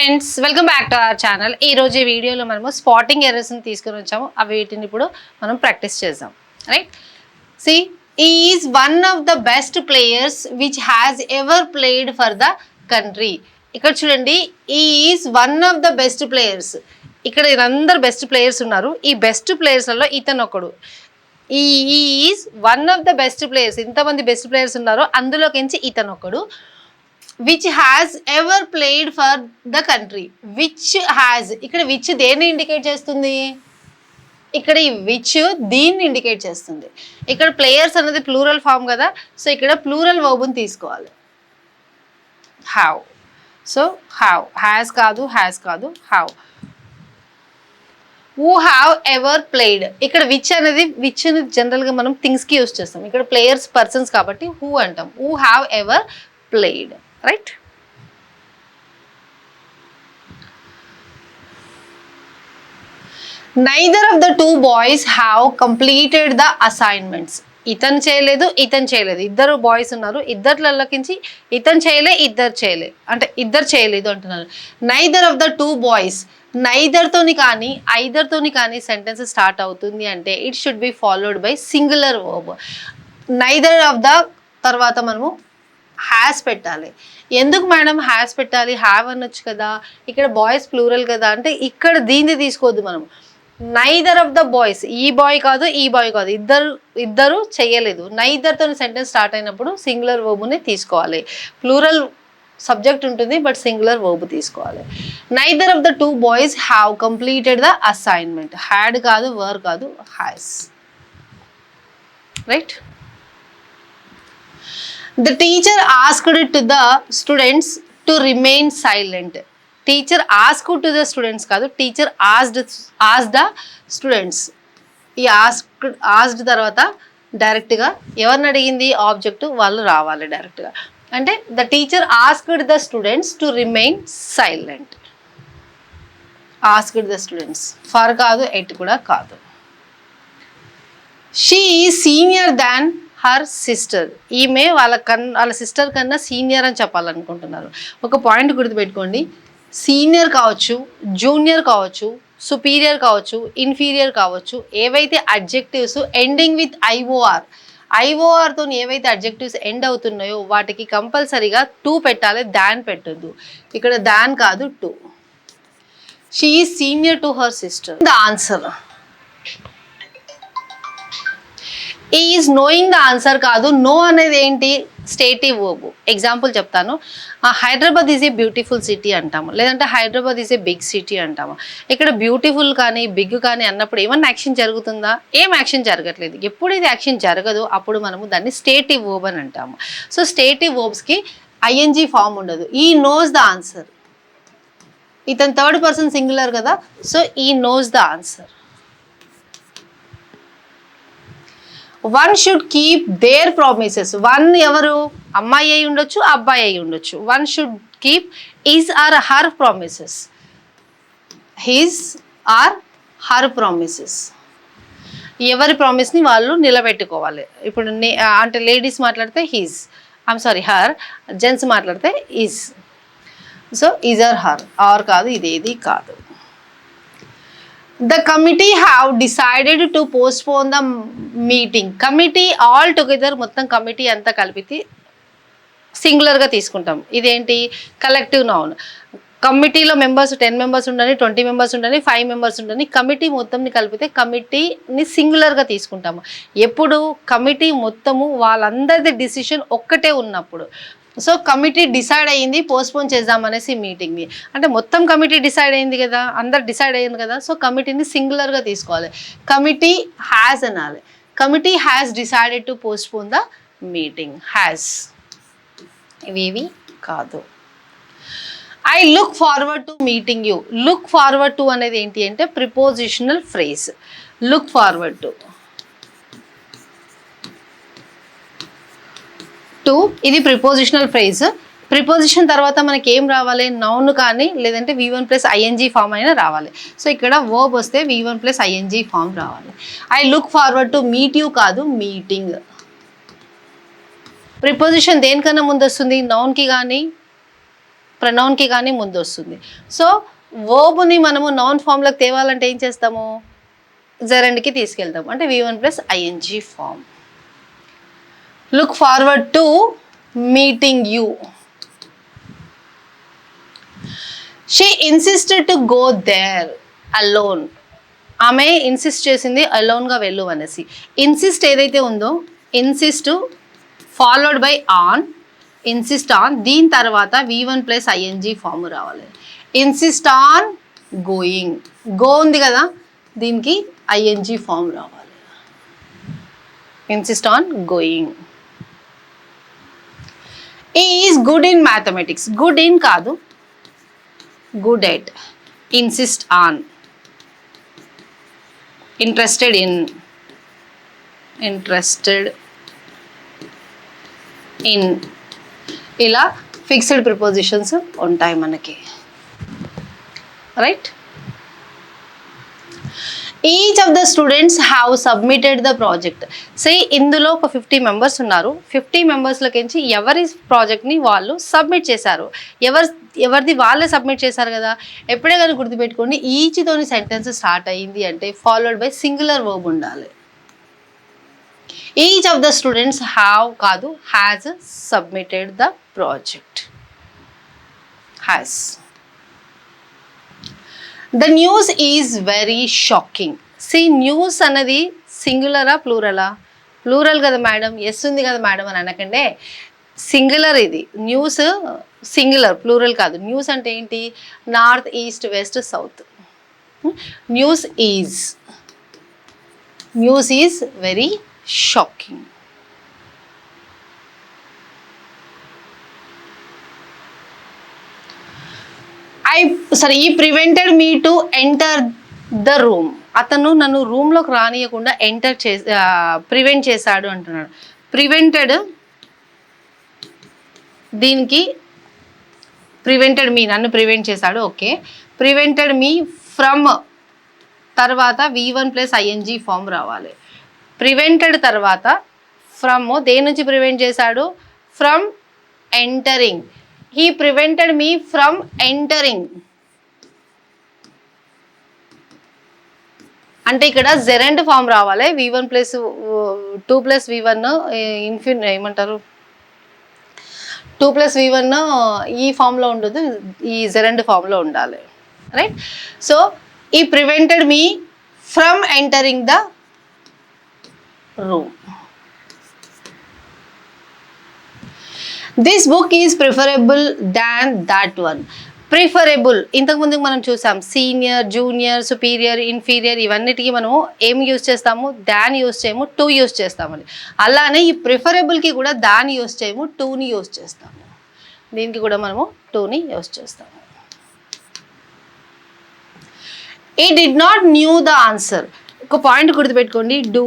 Friends, welcome back to our channel. ఈ రోజు ఈ వీడియోలో మనము స్పాటింగ్ ఎర్రర్స్ని తీసుకొని వచ్చాము. అవి వీటిని ఇప్పుడు మనం ప్రాక్టీస్ చేద్దాం. Right, she is one of the best players which has ever played for the country. ఇక్కడ చూడండి, is one of the best players. ఇక్కడ అందరు బెస్ట్ ప్లేయర్స్ ఉన్నారు. ఈ బెస్ట్ ప్లేయర్స్లలో ఇతను ఒకడు. Is one of the best players, ఇంతమంది బెస్ట్ ప్లేయర్స్ ఉన్నారు, అందులోకించి ఇతను ఒకడు. Which has ever played for the country. Which has, ఇక్కడ విచ్ దేన్ని ఇండికేట్ చేస్తుంది? ఇక్కడ ఈ విచ్ దీన్ని ఇండికేట్ చేస్తుంది. ఇక్కడ ప్లేయర్స్ అనేది ప్లూరల్ ఫామ్ కదా, సో ఇక్కడ ప్లూరల్ వర్బ్ని తీసుకోవాలి. హ్యావ్, సో హ్యావ్, హ్యాస్ కాదు, హ్యాస్ కాదు, have. Who have ever played. ఇక్కడ విచ్ అనేది జనరల్గా మనం థింగ్స్కి యూజ్ చేస్తాం. ఇక్కడ ప్లేయర్స్ పర్సన్స్ కాబట్టి హూ అంటాం. Who have ever played. Right? Neither of the two boys have completed the assignments. ఇతను చేయలేదు, ఇతను చేయలేదు, ఇద్దరు బాయ్స్ ఉన్నారు. ఇద్దరులకించి ఇతను చేయలే, ఇద్దరు చేయలే, అంటే ఇద్దరు చేయలేదు అంటున్నారు. Neither of the two boys, నైదర్తోని కానీ ఐదర్తోని కానీ సెంటెన్స్ స్టార్ట్ అవుతుంది అంటే it should be followed by singular verb. Neither of the తర్వాత మనము హ్యాస్ పెట్టాలి. ఎందుకు మేడం హ్యాస్ పెట్టాలి? హ్యావ్ అనొచ్చు కదా, ఇక్కడ బాయ్స్ ప్లూరల్ కదా అంటే ఇక్కడ దీన్ని తీసుకోవద్దు మనం. నైదర్ ఆఫ్ ద బాయ్స్, ఈ బాయ్ కాదు, ఈ బాయ్ కాదు, ఇద్దరు చేయలేదు. నైదర్తో సెంటెన్స్ స్టార్ట్ అయినప్పుడు సింగులర్ వర్బ్ని తీసుకోవాలి. ప్లూరల్ సబ్జెక్ట్ ఉంటుంది బట్ సింగులర్ వర్బ్ తీసుకోవాలి. Neither of the two boys have completed the assignment. Had కాదు, వర్ కాదు, has. Right. The teacher asked to the students to remain silent. Teacher asked to the students కాదు, teacher asked the students. ఈ asked తర్వాత డైరెక్ట్గా ఎవరిని అడిగింది? Object, వాళ్ళు రావాలి డైరెక్ట్గా. అంటే the teacher asked the students to remain silent. Asked the students. for కాదు, et కూడా కాదు. She is senior than her sister. ఈమె వాళ్ళ సిస్టర్ కన్నా సీనియర్ అని చెప్పాలనుకుంటున్నారు. ఒక పాయింట్ గుర్తుపెట్టుకోండి, సీనియర్ కావచ్చు, జూనియర్ కావచ్చు, సుపీరియర్ కావచ్చు, ఇన్ఫీరియర్ కావచ్చు, ఏవైతే అడ్జెక్టివ్స్ ఎండింగ్ విత్ ఐఓఆర్తో ఏవైతే అడ్జెక్టివ్స్ ఎండ్ అవుతున్నాయో వాటికి కంపల్సరీగా టు పెట్టాలి, దాన్ పెట్టద్దు. ఇక్కడ దాన్ కాదు, to. She is senior to her sister. The answer is knowing the answer కాదు. నో అనేది ఏంటి? Stative verb. ఎగ్జాంపుల్ చెప్తాను. Hyderabad is a beautiful city అంటాము, లేదంటే Hyderabad is a big city అంటాము. ఇక్కడ బ్యూటిఫుల్ కానీ బిగ్ కానీ అన్నప్పుడు ఏమన్నా యాక్షన్ జరుగుతుందా? ఏం యాక్షన్ జరగట్లేదు. ఎప్పుడు ఇది యాక్షన్ జరగదు అప్పుడు మనము దాన్ని స్టేటివ్ వర్బ్ అని అంటాము. సో స్టేటివ్ వర్బ్స్కి ఐఎన్జీ ఫామ్ ఉండదు. He knows the answer. ఇతను థర్డ్ పర్సన్ సింగులర్ కదా, so he knows the answer. One should keep their promises. One ఎవరు? అమ్మాయి అయి ఉండొచ్చు, అబ్బాయి అయి ఉండొచ్చు. One should keep his or her promises. His or her promises. ఎవరి ప్రామిస్ని వాళ్ళు నిలబెట్టుకోవాలి. ఇప్పుడు అంటే లేడీస్ మాట్లాడితే హిజ్, హర్. జెంట్స్ మాట్లాడితే his. So his or her. Or కాదు, ఇదేది కాదు. The committee have decided to postpone the meeting. Committee all together, మొత్తం కమిటీ అంతా కలిపి సింగులర్గా తీసుకుంటాం. ఇదేంటి? Collective noun. కమిటీలో మెంబర్స్ 10 మెంబర్స్ ఉండని, 20 మెంబర్స్ ఉండని, 5 మెంబర్స్ ఉండని, కమిటీ మొత్తంని కలిపితే కమిటీని సింగులర్గా తీసుకుంటాము. ఎప్పుడు? కమిటీ మొత్తము వాళ్ళందరిది డిసిషన్ ఒక్కటే ఉన్నప్పుడు. సో కమిటీ డిసైడ్ అయ్యింది పోస్ట్పోన్ చేద్దామనేసి మీటింగ్ని, అంటే మొత్తం కమిటీ డిసైడ్ అయింది కదా, అందరు డిసైడ్ అయ్యింది కదా, సో కమిటీని సింగులర్గా తీసుకోవాలి. కమిటీ హ్యాస్ అనాలి. Committee has decided to postpone the meeting. Has. ఇవేవి కాదు. I look forward to meeting you. Look forward to అనేది ఏంటి అంటే prepositional phrase. Look forward to ఇది ప్రిపోజిషనల్ ఫ్రేజ్. ప్రిపోజిషన్ తర్వాత మనకి ఏం రావాలి? నౌన్ కానీ లేదంటే V1 ప్లస్ ఐఎన్జీ ఫామ్ అయినా రావాలి. సో ఇక్కడ వర్బ్ వస్తే V1 ప్లస్ ఐఎన్జీ ఫామ్ రావాలి. I look forward to meet you కాదు, మీటింగ్. ప్రిపోజిషన్ దేనికన్నా ముందు వస్తుంది? నౌన్కి కానీ ప్రొనౌన్కి కానీ ముందు వస్తుంది. సో వర్బ్ని మనము నౌన్ ఫామ్లోకి తేవాలంటే ఏం చేస్తాము, జెరండ్కి తీసుకెళ్తాము, అంటే V1 + ing form. Look forward to meeting you. She insisted to go there alone. ఆమె ఇన్సిస్ట్ చేసింది అలోన్గా వెళ్ళు అనేసి. ఇన్సిస్ట్ ఏదైతే ఉందో, insist followed by on, insist on, దీని తర్వాత V1 + ing ఫామ్ రావాలి. ఇన్సిస్ట్ ఆన్ గోయింగ్, గో ఉంది కదా, దీనికి ing ఫామ్ రావాలి. Insist on going. Is good in mathematics, good in కాదు, good at. Insist on, interested in, interested in, ఇలా fixed prepositions ఉంటాయి మనకి, right. Each of the students have submitted the project. So ఇందులో ఒక 50 members ఉన్నారు. 50 మెంబర్స్లోకించి ఎవరి ప్రాజెక్ట్ని వాళ్ళు సబ్మిట్ చేశారు, ఎవరిది వాళ్ళే సబ్మిట్ చేశారు కదా. ఎప్పుడే కానీ గుర్తుపెట్టుకోండి, ఈచ్తోని సెంటెన్స్ స్టార్ట్ అయ్యింది అంటే ఫాలోడ్ బై సింగులర్ వర్బ్ ఉండాలి. Each of the students have కాదు, has submitted the project. Has. The news is very shocking. The news అన్నది సింగులరా ప్లూరలా? ప్లూరల్ కదా మేడం, ఎస్ ఉంది కదా మేడం అని అనకండే, సింగులర్ ఇది. న్యూస్ సింగులర్, ప్లూరల్ కాదు. న్యూస్ అంటే ఏంటి, north, east, west, south. News is very shocking. He prevented me to enter the room. అతను నన్ను రూమ్లోకి రానియకుండా ప్రివెంట్ చేశాడు అంటున్నాడు. ప్రివెంటెడ్, దీనికి ప్రివెంటెడ్ మీ, నన్ను ప్రివెంట్ చేశాడు, ఓకే. ప్రివెంటెడ్ మీ ఫ్రమ్ తర్వాత V1 + ing ఫామ్ రావాలి. ప్రివెంటెడ్ తర్వాత ఫ్రమ్, దేని నుంచి ప్రివెంట్ చేశాడు, from entering. He prevented me from entering. అంటే ఇక్కడ జెరెండ్ ఫామ్ రావాలి. V1 + 2 + V1 ఏమంటారు, 2 + V1 ఈ ఫామ్లో ఉండదు, ఈ జెరెండ్ ఫామ్లో ఉండాలి, రైట్. సో ఈ prevented me from entering the room. This book is preferable than that one. Preferable ఇంతకుముందు మనం చూసాం, సీనియర్, జూనియర్, సుపీరియర్, ఇన్ఫీరియర్, ఇవన్నిటికీ మనము ఏం యూజ్ చేస్తాము, దాన్ యూజ్ చేయము, టు యూజ్ చేస్తామని. అలానే ఈ ప్రిఫరబుల్కి కూడా దాన్ యూజ్ చేయము, టూని యూజ్ చేస్తాము. దీనికి కూడా మనము టూని యూజ్ చేస్తాము. He did not knew the answer. ఒక పాయింట్ గుర్తుపెట్టుకోండి, do,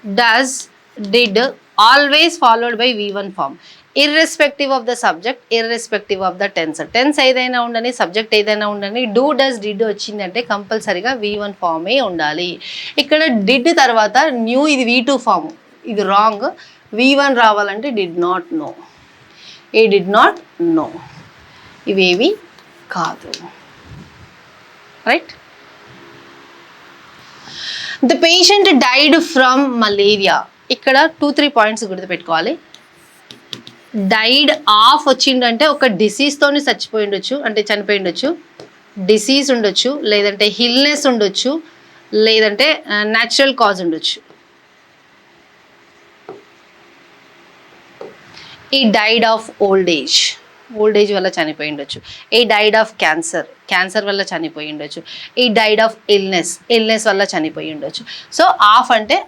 does, did always followed by V1 form, irrespective of the subject, irrespective of the tense. Tense ఏదైనా ఉండని, సబ్జెక్ట్ ఏదైనా ఉండని, డూ, డస్, డిడ్ వచ్చిందంటే కంపల్సరీగా V1 ఫామే ఉండాలి. ఇక్కడ డిడ్ తర్వాత న్యూ, ఇది V2 ఫామ్, ఇది రాంగ్. V1 రావాలంటే did not know, a did not know, ఇవేవి కాదు, right. The patient died from malaria. ఇక్కడ 2-3 పాయింట్స్ గుర్తుపెట్టుకోవాలి. డైడ్ ఆఫ్ వచ్చిందంటే ఒక డిసీజ్తోని చచ్చిపోయి ఉండొచ్చు, అంటే చనిపోయి ఉండొచ్చు, డిసీజ్ ఉండొచ్చు, లేదంటే హిల్నెస్ ఉండొచ్చు, లేదంటే న్యాచురల్ కాజ్ ఉండొచ్చు. ఈ died of old age, old age వల్ల చనిపోయి ఉండొచ్చు. ఈ డైడ్ ఆఫ్ క్యాన్సర్, క్యాన్సర్ వల్ల చనిపోయి ఉండొచ్చు. ఈ డైడ్ ఆఫ్ ఇల్నెస్, ఇల్నెస్ వల్ల చనిపోయి ఉండొచ్చు. సో ఆఫ్ అంటే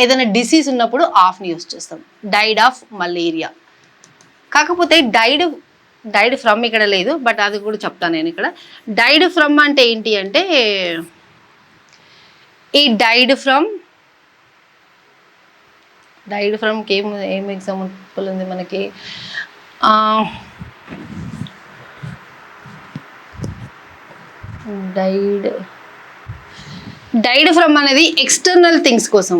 ఏదైనా డిసీజ్ ఉన్నప్పుడు ఆఫ్ని యూజ్ చేస్తాం. Died of malaria. కాకపోతే డైడ్ ఫ్రమ్ ఇక్కడ లేదు, బట్ అది కూడా చెప్తాను నేను ఇక్కడ. డైడ్ ఫ్రమ్ అంటే ఏంటి అంటే, ఈ డైడ్ ఫ్రమ్కి ఏం ఎగ్జాంపుల్ ఉంది మనకి, డైడ్ ఫ్రమ్ అనేది ఎక్స్టర్నల్ థింగ్స్ కోసం,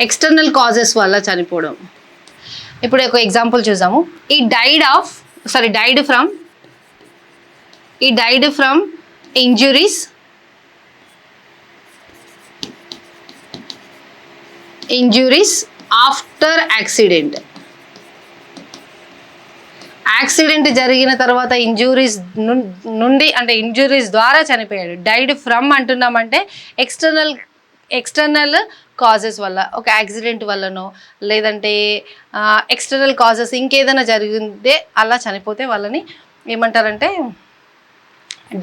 ఎక్స్టర్నల్ కాజెస్ వల్ల చనిపోవడం. ఇప్పుడు ఒక ఎగ్జాంపుల్ చూసాము, ఈ died of sorry died from injuries after accident. Accident జరిగిన తర్వాత ఇంజురీస్ నుండి అంటే ఇంజురీస్ ద్వారా చనిపోయాడు. డైడ్ ఫ్రమ్ అంటున్నామంటే ఎక్స్టర్నల్ కాజెస్ వల్ల, ఒక యాక్సిడెంట్ వల్లనో లేదంటే ఎక్స్టర్నల్ కాజెస్ ఇంకేదైనా జరిగిందే అలా చనిపోతే వాళ్ళని ఏమంటారంటే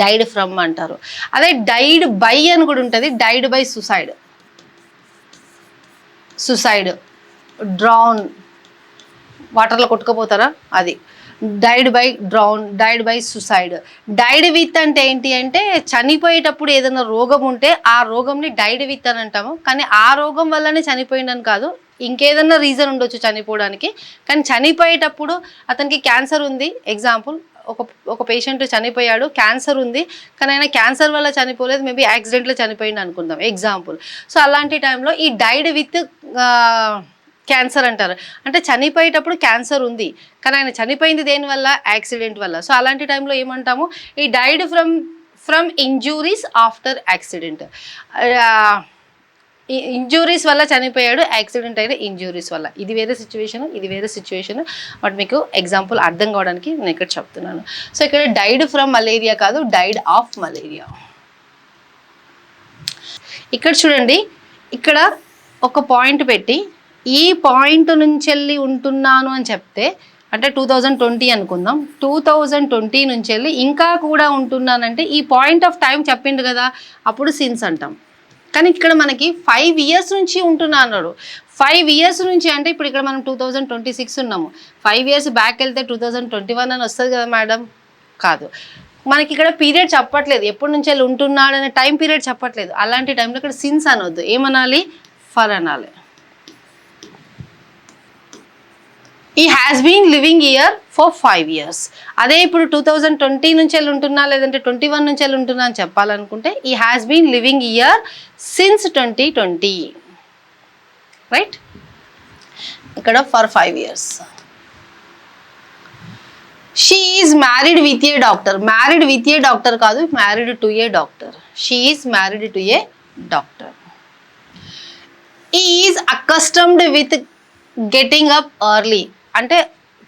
డైడ్ ఫ్రమ్ అంటారు. అదే డైడ్ బై అని కూడా ఉంటుంది. డైడ్ బై సుసైడ్, డ్రౌన్, వాటర్లో కొట్టుకుపోతారా అది died by drown, died by suicide. Died with అంటే ఏంటి అంటే చనిపోయేటప్పుడు ఏదైనా రోగం ఉంటే ఆ రోగంని డైడ్ విత్ అని అంటాము. కానీ ఆ రోగం వల్లనే చనిపోయిందని కాదు, ఇంకేదన్నా రీజన్ ఉండొచ్చు చనిపోవడానికి. కానీ చనిపోయేటప్పుడు అతనికి క్యాన్సర్ ఉంది, ఎగ్జాంపుల్ ఒక పేషెంట్ చనిపోయాడు, క్యాన్సర్ ఉంది, కానీ ఆయన క్యాన్సర్ వల్ల చనిపోలేదు, మేబీ యాక్సిడెంట్లో చనిపోయింది అనుకుందాం ఎగ్జాంపుల్. సో అలాంటి టైంలో ఈ డైడ్ విత్ క్యాన్సర్ అంటారు. అంటే చనిపోయేటప్పుడు క్యాన్సర్ ఉంది కానీ ఆయన చనిపోయింది దేనివల్ల, యాక్సిడెంట్ వల్ల. సో అలాంటి టైంలో ఏమంటాము, ఈ died from injuries after accident. Injuries వల్ల చనిపోయాడు, యాక్సిడెంట్ అయిన ఇంజూరీస్ వల్ల. ఇది వేరే సిచ్యువేషన్, బట్ మీకు ఎగ్జాంపుల్ అర్థం కావడానికి నేను ఇక్కడ చెప్తున్నాను. సో ఇక్కడ డైడ్ ఫ్రమ్ మలేరియా కాదు, డైడ్ ఆఫ్ మలేరియా. ఇక్కడ చూడండి, ఇక్కడ ఒక పాయింట్ పెట్టి ఈ పాయింట్ నుంచి వెళ్ళి ఉంటున్నాను అని చెప్తే, అంటే 2020 అనుకుందాం, 2020 నుంచి వెళ్ళి ఇంకా కూడా ఉంటున్నానంటే ఈ పాయింట్ ఆఫ్ టైం చెప్పిండు కదా, అప్పుడు సిన్స్ అంటాం. కానీ ఇక్కడ మనకి 5 years నుంచి ఉంటున్నా అన్నాడు. 5 years నుంచి అంటే ఇప్పుడు ఇక్కడ మనం 2026 ఉన్నాము, 5 years బ్యాక్ వెళ్తే 2021 అని వస్తుంది కదా మేడం, కాదు. మనకి ఇక్కడ పీరియడ్ చెప్పట్లేదు, ఎప్పటి నుంచి వెళ్ళి ఉంటున్నాడు అనే టైం పీరియడ్ చెప్పట్లేదు. అలాంటి టైంలో ఇక్కడ సిన్స్ అనొద్దు, ఏమనాలి, ఫర్ అనాలి. He has been living here for 5 years. అదే ఇప్పుడు 2020 నుంచి వెళ్ళి ఉంటున్నా లేదంటే 21 నుంచి వెళ్ళి ఉంటున్నా అని చెప్పాలనుకుంటే he has been living here since 2020, right. ఇక్కడ for 5 years. She is married with a doctor. Married with a doctor కాదు, married to a doctor. She is married to a doctor. He is accustomed with getting up early. అంటే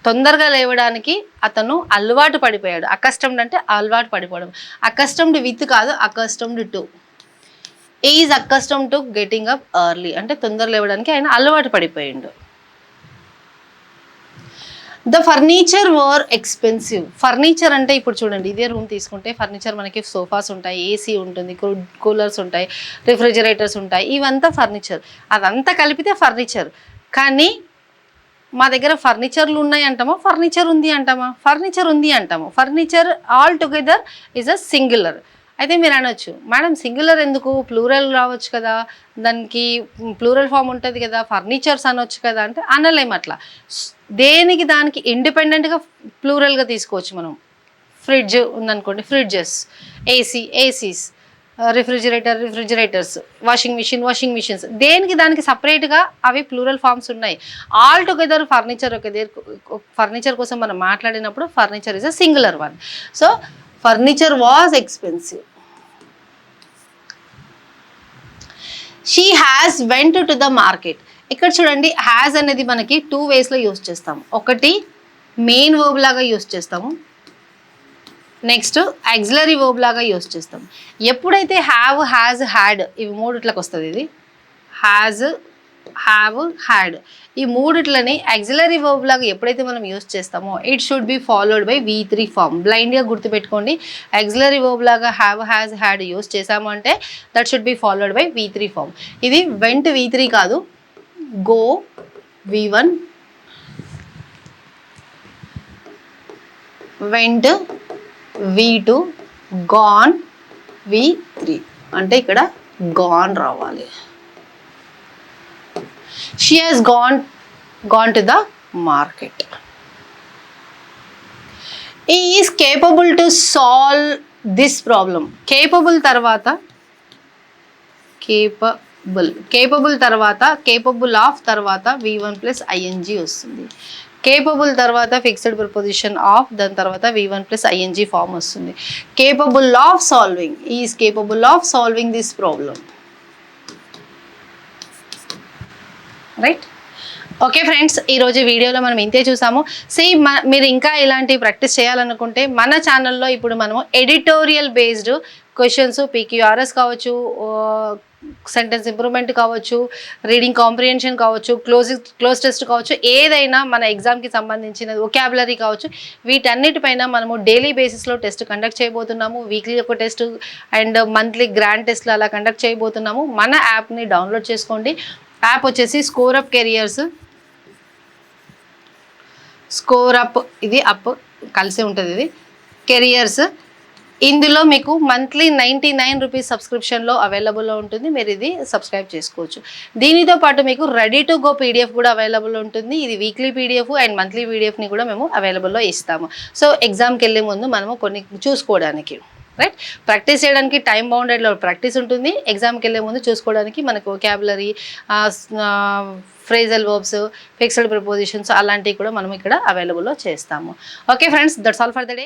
తొందరగా లేవడానికి అతను అలవాటు పడిపోయాడు. Accustomed అంటే అలవాటు పడిపోవడం. అకస్టమ్డ్ విత్ కాదు, accustomed to. Is accustomed to getting up early అంటే తొందర లేవడానికి ఆయన అలవాటు పడిపోయిండు. The furniture were expensive. Furniture అంటే ఇప్పుడు చూడండి, ఇదే రూమ్ తీసుకుంటే ఫర్నిచర్ మనకి సోఫాస్ ఉంటాయి, ఏసీ ఉంటుంది, కూలర్స్ ఉంటాయి, రిఫ్రిజిరేటర్స్ ఉంటాయి, ఇవంతా ఫర్నిచర్. అదంతా కలిపితే ఫర్నిచర్. కానీ మా దగ్గర ఫర్నిచర్లు ఉన్నాయి అంటామా, ఫర్నిచర్ ఉంది అంటామా, ఫర్నిచర్ ఉంది అంటాము. Furniture all together is a singular. అయితే మీరు అనొచ్చు, మేడం సింగులర్ ఎందుకు, ప్లూరల్ రావచ్చు కదా, దానికి ప్లూరల్ ఫామ్ ఉంటుంది కదా, ఫర్నిచర్స్ అనొచ్చు కదా అంటే అనలేము. అట్లా దేనికి దానికి ఇండిపెండెంట్గా ప్లూరల్గా తీసుకోవచ్చు మనం. ఫ్రిడ్జ్ ఉందనుకోండి, fridges, ACs, refrigerators, washing machines, దేనికి దానికి సపరేట్గా అవి ప్లూరల్ ఫామ్స్ ఉన్నాయి. ఆల్ టుగెదర్ ఫర్నిచర్ కోసం మనం మాట్లాడినప్పుడు furniture is a singular one. So furniture was expensive. She has went to the market. ఇక్కడ చూడండి, హ్యాస్ అనేది మనకి 2 waysలో యూస్ చేస్తాము. ఒకటి మెయిన్ వర్బ్ లాగా యూస్ చేస్తాము, నెక్స్ట్ ఆక్సిలరీ వర్బ్ లాగా యూస్ చేస్తాం. ఎప్పుడైతే హ్యావ్, హ్యాజ్, హ్యాడ్ ఇవి మూడిట్లకు వస్తుంది, ఇది హ్యాజ్, హ్యావ్, హ్యాడ్, ఈ మూడిట్లని ఆక్సిలరీ వర్బ్ లాగా ఎప్పుడైతే మనం యూస్ చేస్తామో it should be followed by V3 form. బ్లైండ్గా గుర్తుపెట్టుకోండి, ఆక్సిలరీ వర్బ్ లాగా హ్యావ్, హ్యాజ్, హ్యాడ్ యూస్ చేసాము అంటే that should be followed by V3 form. ఇది వెంట్ V3 కాదు, go V1, vent V2, gone V3. అంటే ఇక్కడ గాన్ రావాలి. She has gone to the market. He is capable to solve this problem. Capable తర్వాత capable తర్వాత capable of తర్వాత V1 + ing వస్తుంది. Capable తర్వాత ఫిక్స్డ్ ప్రిపోజిషన్ ఆఫ్, దాని తర్వాత V1 ప్లస్ ఐఎన్జీ ఫామ్ వస్తుంది. Capable of solving, is capable of solving this problem. Right. Okay friends, ఈరోజు వీడియోలో మనం ఇంతే చూసాము. మీరు ఇంకా ఇలాంటి ప్రాక్టీస్ చేయాలనుకుంటే మన ఛానల్లో ఇప్పుడు మనము ఎడిటోరియల్ బేస్డ్ క్వశ్చన్స్, PQRS కావచ్చు, సెంటెన్స్ ఇంప్రూవ్మెంట్ కావచ్చు, రీడింగ్ కాంప్రిహెన్షన్ కావచ్చు, క్లోజ్ టెస్ట్ కావచ్చు, ఏదైనా మన ఎగ్జామ్కి సంబంధించిన వొకాబులరీ కావచ్చు, వీటన్నిటిపైన మనము డైలీ బేసిస్లో టెస్ట్ కండక్ట్ చేయబోతున్నాము. వీక్లీ ఒక టెస్ట్ అండ్ మంత్లీ గ్రాండ్ టెస్ట్లు అలా కండక్ట్ చేయబోతున్నాము. మన యాప్ని డౌన్లోడ్ చేసుకోండి. యాప్ వచ్చేసి score up careers, score up, ఇది అప్ కలిసి ఉంటుంది, ఇది కెరియర్స్. ఇందులో మీకు మంత్లీ 99 రూపీస్ సబ్స్క్రిప్షన్లో అవైలబుల్లో ఉంటుంది. మీరు ఇది సబ్స్క్రైబ్ చేసుకోవచ్చు. దీనితో పాటు మీకు రెడీ టు గో PDF కూడా అవైలబుల్ ఉంటుంది. ఇది వీక్లీ PDF అండ్ మంత్లీ PDFని కూడా మేము అవైలబుల్లో ఇస్తాము. సో ఎగ్జామ్కి వెళ్ళే ముందు మనము కొన్ని చూసుకోవడానికి, రైట్, ప్రాక్టీస్ చేయడానికి టైం బౌండెడ్లో ప్రాక్టీస్ ఉంటుంది. ఎగ్జామ్కి వెళ్ళే ముందు చూసుకోవడానికి మనకు vocabulary, phrasal verbs, fixed prepositions అలాంటివి కూడా మనం ఇక్కడ అవైలబుల్లో చేస్తాము. Okay friends, that's all for the day.